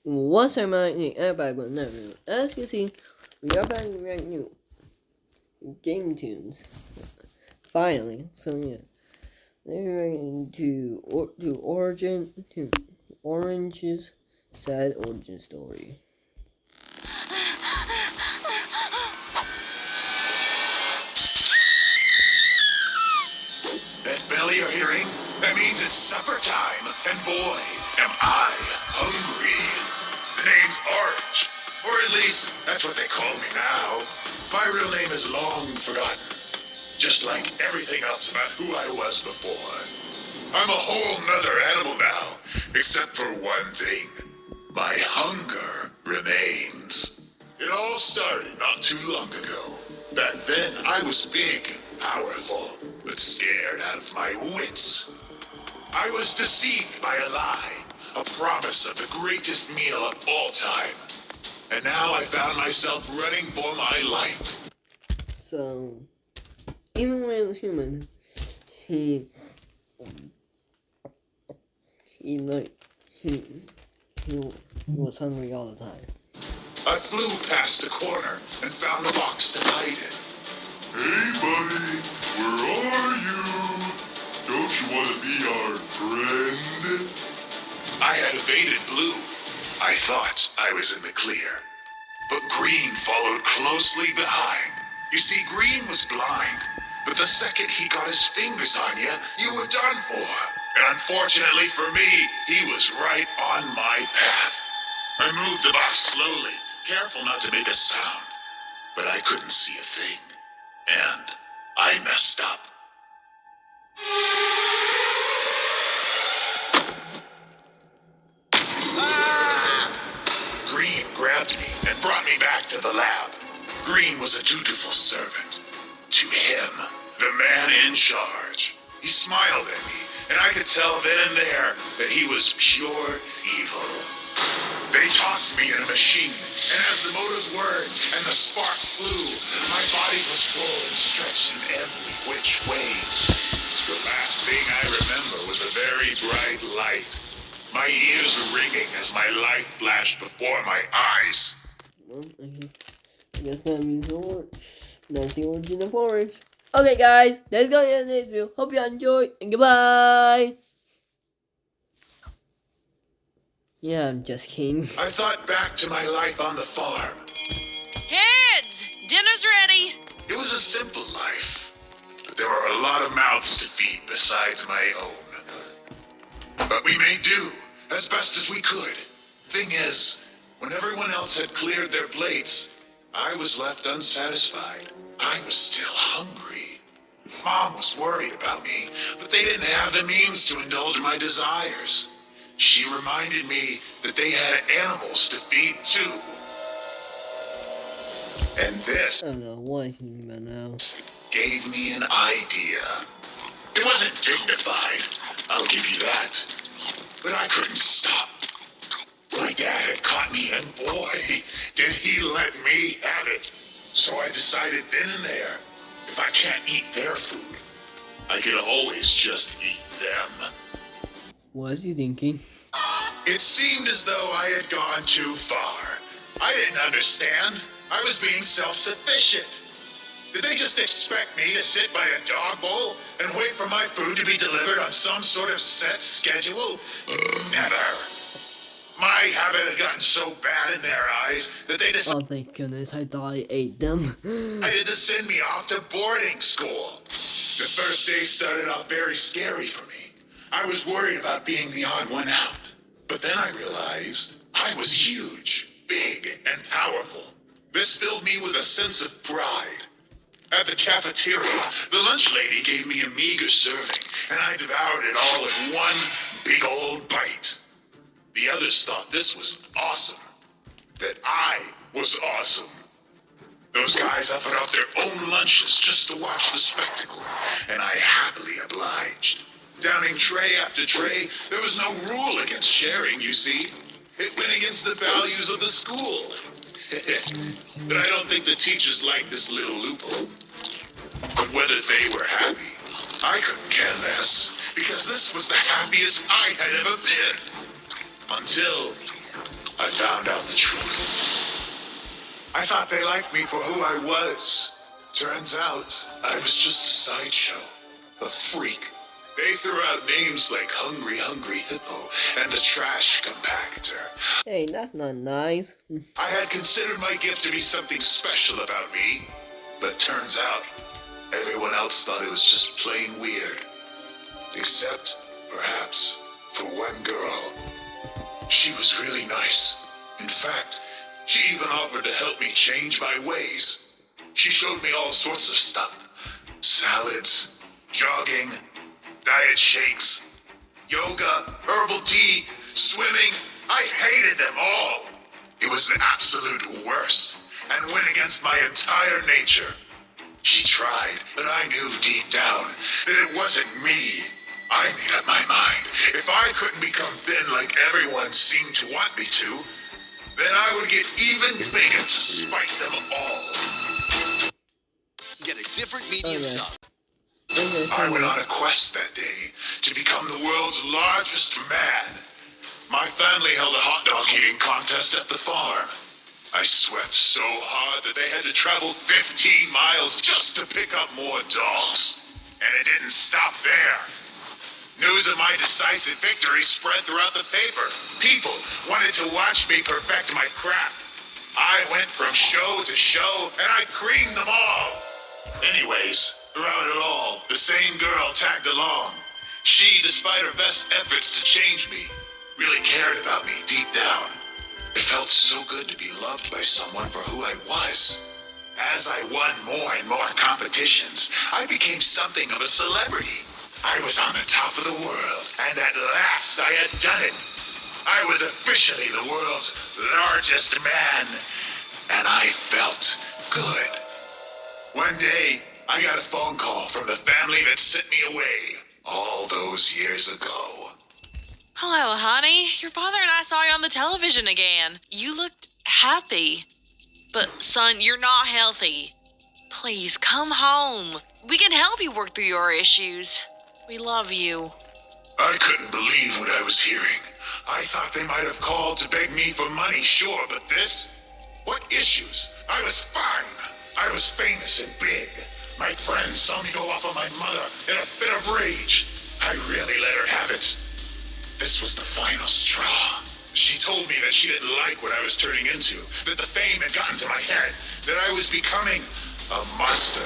What's our mind? Everybody going never. As you can see, we are back in brand new game tunes. Finally, so yeah, they're going to Orange's sad origin story. That bell you're hearing? That means it's supper time, and boy, am I hungry. The name's Orange, or at least that's what they call me now. My real name is long forgotten, just like everything else about who I was before. I'm a whole nother animal now, except for one thing. My hunger remains. It all started not too long ago. Back then, I was big, powerful, but scared out of my wits. I was deceived by a lie, a promise of the greatest meal of all time. And now I found myself running for my life. So, even when he was human, he was hungry all the time. I flew past the corner and found a box to hide in. Hey, buddy, where are you? Don't you want to be our friend? I had evaded Blue. I thought I was in the clear. But Green followed closely behind. You see, Green was blind. But the second he got his fingers on you, you were done for. And unfortunately for me, he was right on my path. I moved the box slowly, careful not to make a sound. But I couldn't see a thing. And I messed up. Green grabbed me and brought me back to the lab. Green was a dutiful servant. To him, the man in charge. He smiled at me, and I could tell then and there that he was pure evil. They tossed me in a machine, and as the motors whirred and the sparks flew, my body was full and stretched in every which way. The last thing I remember was a very bright light. My ears were ringing as my light flashed before my eyes. Well, I guess that means that's the origin of Orange. Okay, guys, that's gonna end this video. Hope you enjoyed, and goodbye. Yeah, I'm just kidding. I thought back to my life on the farm. Kids, dinner's ready. It was a simple life, but there were a lot of mouths to feed besides my own. But we made do, as best as we could. Thing is, when everyone else had cleared their plates, I was left unsatisfied. I was still hungry. Mom was worried about me, but they didn't have the means to indulge my desires. She reminded me that they had animals to feed too. And this I don't know what he's thinking about now. gave me an idea. It wasn't dignified, I'll give you that. But I couldn't stop. My dad had caught me, and boy, did he let me have it. So I decided then and there, if I can't eat their food, I could always just eat them. What is he thinking? It seemed as though I had gone too far. I didn't understand. I was being self-sufficient. Did they just expect me to sit by a dog bowl and wait for my food to be delivered on some sort of set schedule? Never. My habit had gotten so bad in their eyes that they decided Oh, thank goodness, I thought I ate them. to send me off to boarding school. The first day started off very scary for me. I was worried about being the odd one out. But then I realized I was huge, big, and powerful. This filled me with a sense of pride. At the cafeteria, the lunch lady gave me a meager serving, and I devoured it all in one big old bite. The others thought this was awesome, that I was awesome. Those guys offered up their own lunches just to watch the spectacle, and I happily obliged. Downing tray after tray, there was no rule against sharing, you see. It went against the values of the school. But I don't think the teachers liked this little loophole. But whether they were happy, I couldn't care less, because this was the happiest I had ever been. Until I found out the truth. I thought they liked me for who I was. Turns out, I was just a sideshow. A freak. They threw out names like Hungry Hungry Hippo and the Trash Compactor. Hey, that's not nice. I had considered my gift to be something special about me, but turns out, everyone else thought it was just plain weird. Except, perhaps, for one girl. She was really nice. In fact, she even offered to help me change my ways. She showed me all sorts of stuff. Salads, jogging, diet shakes, yoga, herbal tea, swimming. I hated them all. It was the absolute worst and went against my entire nature. She tried, but I knew deep down that it wasn't me. I made up my mind. If I couldn't become thin like everyone seemed to want me to, then I would get even bigger to spite them all. Get a different medium Okay. sub. I went on a quest that day to become the world's largest man. My family held a hot dog eating contest at the farm. I sweat so hard that they had to travel 15 miles just to pick up more dogs. And it didn't stop there. News of my decisive victory spread throughout the paper. People wanted to watch me perfect my craft. I went from show to show, and I creamed them all. Anyways, throughout it all, the same girl tagged along. She, despite her best efforts to change me, really cared about me deep down. It felt so good to be loved by someone for who I was. As I won more and more competitions, I became something of a celebrity. I was on the top of the world, and at last I had done it. I was officially the world's largest man, and I felt good. One day, I got a phone call from the family that sent me away all those years ago. Hello, honey. Your father and I saw you on the television again. You looked happy. But, son, you're not healthy. Please, come home. We can help you work through your issues. We love you. I couldn't believe what I was hearing. I thought they might have called to beg me for money, sure, but this? What issues? I was fine. I was famous and big. My friends saw me go off on my mother in a fit of rage. I really let her have it. This was the final straw. She told me that she didn't like what I was turning into, that the fame had gotten to my head, that I was becoming a monster.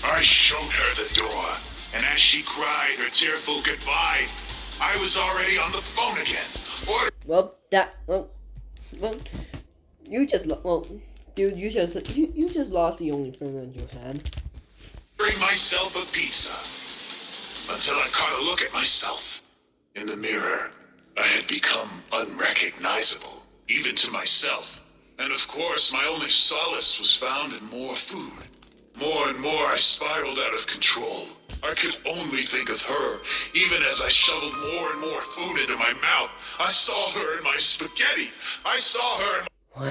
I showed her the door, and as she cried her tearful goodbye, I was already on the phone again. You just lost the only friend that you had. Ordering myself a pizza. Until I caught a look at myself. In the mirror, I had become unrecognizable, even to myself. And of course, my only solace was found in more food. More and more, I spiraled out of control. I could only think of her, even as I shoveled more and more food into my mouth. I saw her in my spaghetti. I saw her in my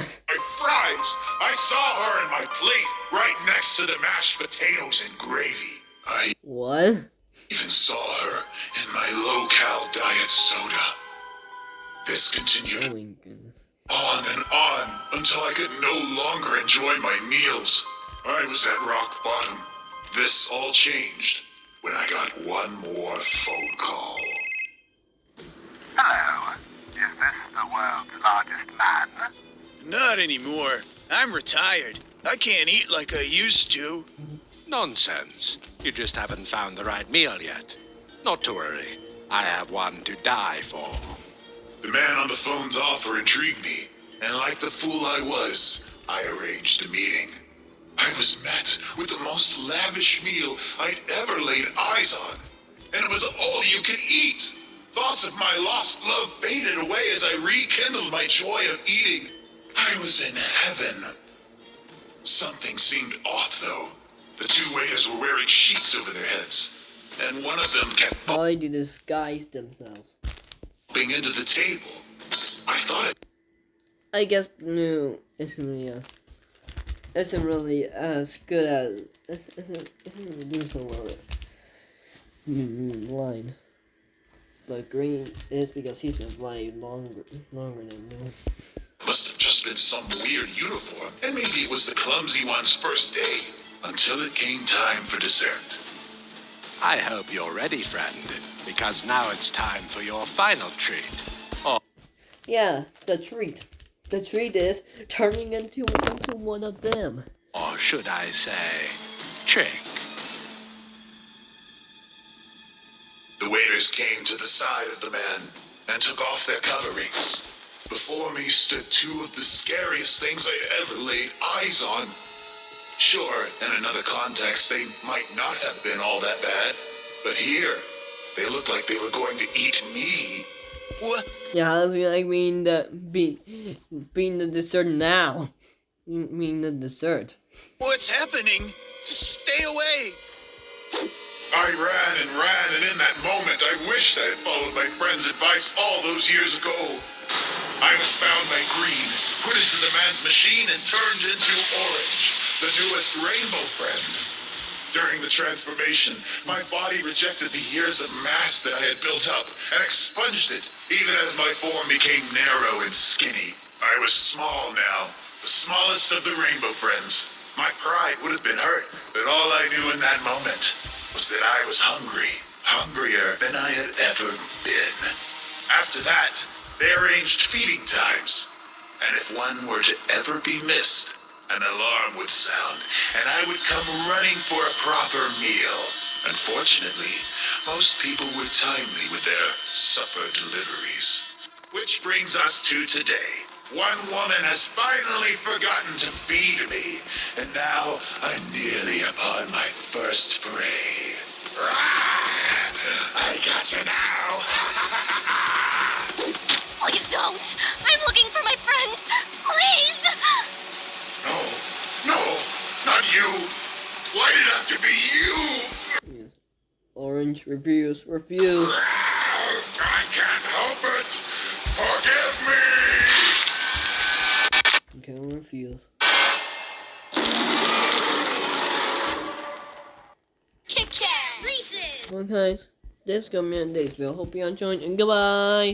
fries. I saw her in my plate, right next to the mashed potatoes and gravy. I What? even saw her in my low-cal diet soda. This continued Oh my goodness. on and on until I could no longer enjoy my meals. I was at rock bottom. This all changed when I got one more phone call. Hello. Is this the world's largest man? Not anymore. I'm retired. I can't eat like I used to. Nonsense. You just haven't found the right meal yet. Not to worry. I have one to die for. The man on the phone's offer intrigued me, and like the fool I was, I arranged a meeting. I was met with the most lavish meal I'd ever laid eyes on, and it was all you could eat. Thoughts of my lost love faded away as I rekindled my joy of eating. I was in heaven. Something seemed off, though. The two waiters were wearing sheets over their heads, and one of them kept Trying to disguise themselves. bumping into the table. I thought it I guess no, isn't really as good as isn't really doing so well. Line. but green is because he's been flying longer than me. Must have just been some weird uniform, and maybe it was the clumsy one's first day, until it came time for dessert. I hope you're ready, friend, because now it's time for your final treat. Or Yeah, the treat. The treat is turning into one of them. or should I say, trick. The waiters came to the side of the man and took off their coverings. Before me stood two of the scariest things I'd ever laid eyes on. Sure, in another context, they might not have been all that bad, but here, they looked like they were going to eat me. What? Yeah, how does it like being the dessert now? You mean the dessert? What's happening? Stay away! I ran, and in that moment, I wished I had followed my friend's advice all those years ago. I was found by Green, put into the man's machine, and turned into Orange, the newest rainbow friend. During the transformation, my body rejected the years of mass that I had built up and expunged it, even as my form became narrow and skinny. I was small now, the smallest of the rainbow friends. My pride would have been hurt, but all I knew in that moment was that I was hungry, hungrier than I had ever been. After that, they arranged feeding times, and if one were to ever be missed, an alarm would sound, and I would come running for a proper meal. Unfortunately, most people were timely with their supper deliveries. Which brings us to today. One woman has finally forgotten to feed me, and now I'm nearly upon my first prey. I got you now. Please don't! I'm looking for my friend! Please! No, not you. Why did it have to be you? Orange, refuse. I can't help it. Forgive me. Okay, I'll refuse. Kit Kat! Reese's! Well guys, this is gonna be on today's video. Hope you enjoyed and goodbye!